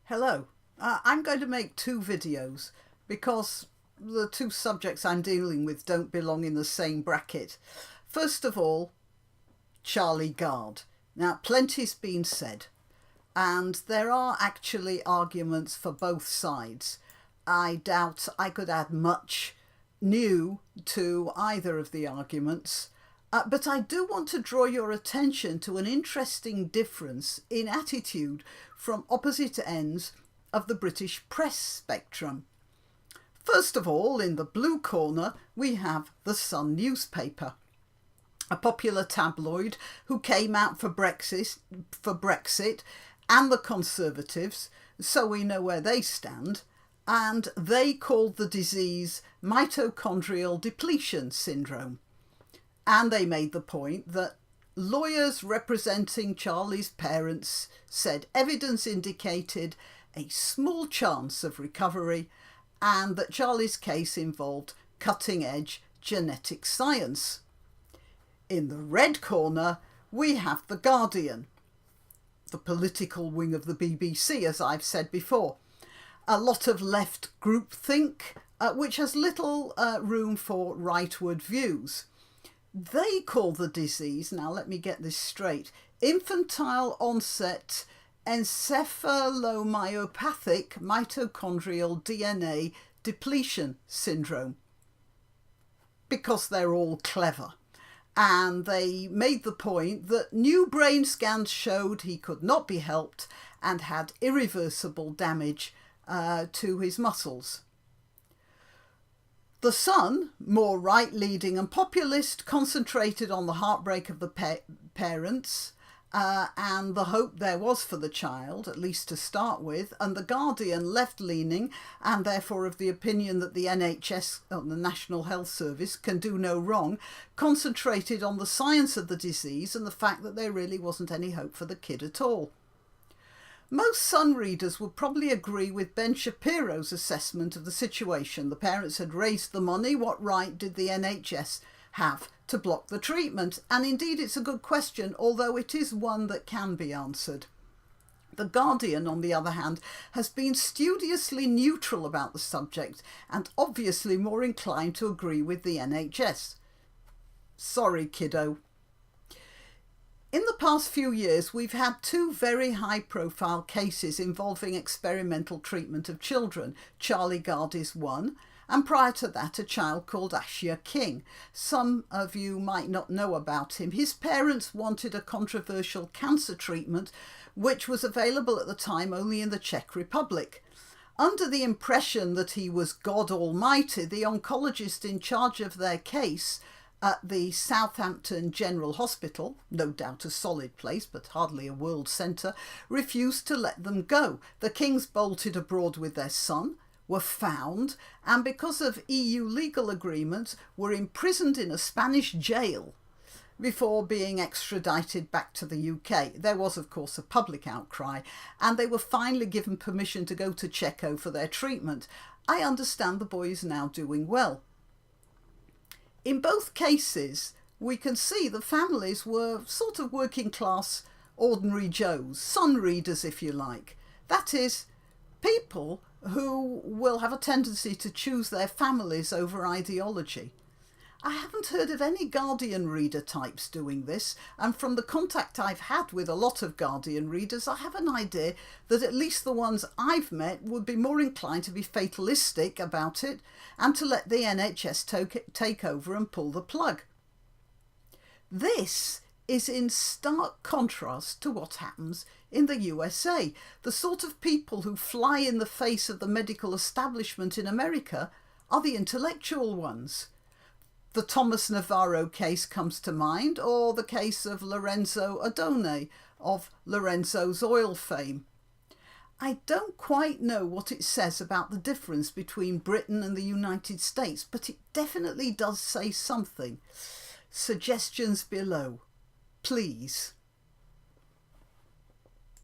Hello, I'm going to make two videos because the two subjects I'm dealing with don't belong in the same bracket. First of all, Charlie Gard. Now, plenty's been said, and there are actually arguments for both sides. I doubt I could add much new to either of the arguments. But I do want to draw your attention to an interesting difference in attitude from opposite ends of the British press spectrum. First of all, in the blue corner, we have the Sun newspaper, a popular tabloid who came out for Brexit and the Conservatives, so we know where they stand, and they called the disease mitochondrial depletion syndrome. And they made the point that lawyers representing Charlie's parents said evidence indicated a small chance of recovery and that Charlie's case involved cutting-edge genetic science. In the red corner, we have The Guardian, the political wing of the BBC, as I've said before. A lot of left groupthink, which has little room for rightward views. They call the disease, now let me get this straight, infantile onset encephalomyopathic mitochondrial DNA depletion syndrome, because they're all clever. And they made the point that new brain scans showed he could not be helped and had irreversible damage to his muscles. The Sun, more right-leaning and populist, concentrated on the heartbreak of the parents and the hope there was for the child, at least to start with, and The Guardian, left-leaning and therefore of the opinion that the NHS, the National Health Service, can do no wrong, concentrated on the science of the disease and the fact that there really wasn't any hope for the kid at all. Most Sun readers would probably agree with Ben Shapiro's assessment of the situation. The parents had raised the money. What right did the NHS have to block the treatment? And indeed, it's a good question, although it is one that can be answered. The Guardian, on the other hand, has been studiously neutral about the subject and obviously more inclined to agree with the NHS. Sorry, kiddo. In the past few years, we've had two very high-profile cases involving experimental treatment of children. Charlie Gard is one, and prior to that, a child called Ashia King. Some of you might not know about him. His parents wanted a controversial cancer treatment, which was available at the time only in the Czech Republic. Under the impression that he was God Almighty, the oncologist in charge of their case at the Southampton General Hospital, no doubt a solid place but hardly a world centre, refused to let them go. The Kings bolted abroad with their son, were found, and because of EU legal agreements were imprisoned in a Spanish jail before being extradited back to the UK. There was, of course, a public outcry, and they were finally given permission to go to Czechia for their treatment. I understand the boy is now doing well. In both cases, we can see the families were sort of working class, ordinary Joes, Sun readers if you like. That is, people who will have a tendency to choose their families over ideology. I haven't heard of any Guardian reader types doing this, and from the contact I've had with a lot of Guardian readers, I have an idea that at least the ones I've met would be more inclined to be fatalistic about it and to let the NHS take over and pull the plug. This is in stark contrast to what happens in the USA. The sort of people who fly in the face of the medical establishment in America are the intellectual ones. The Thomas Navarro case comes to mind, or the case of Lorenzo Adone of Lorenzo's oil fame. I don't quite know what it says about the difference between Britain and the United States, but it definitely does say something. Suggestions below, please.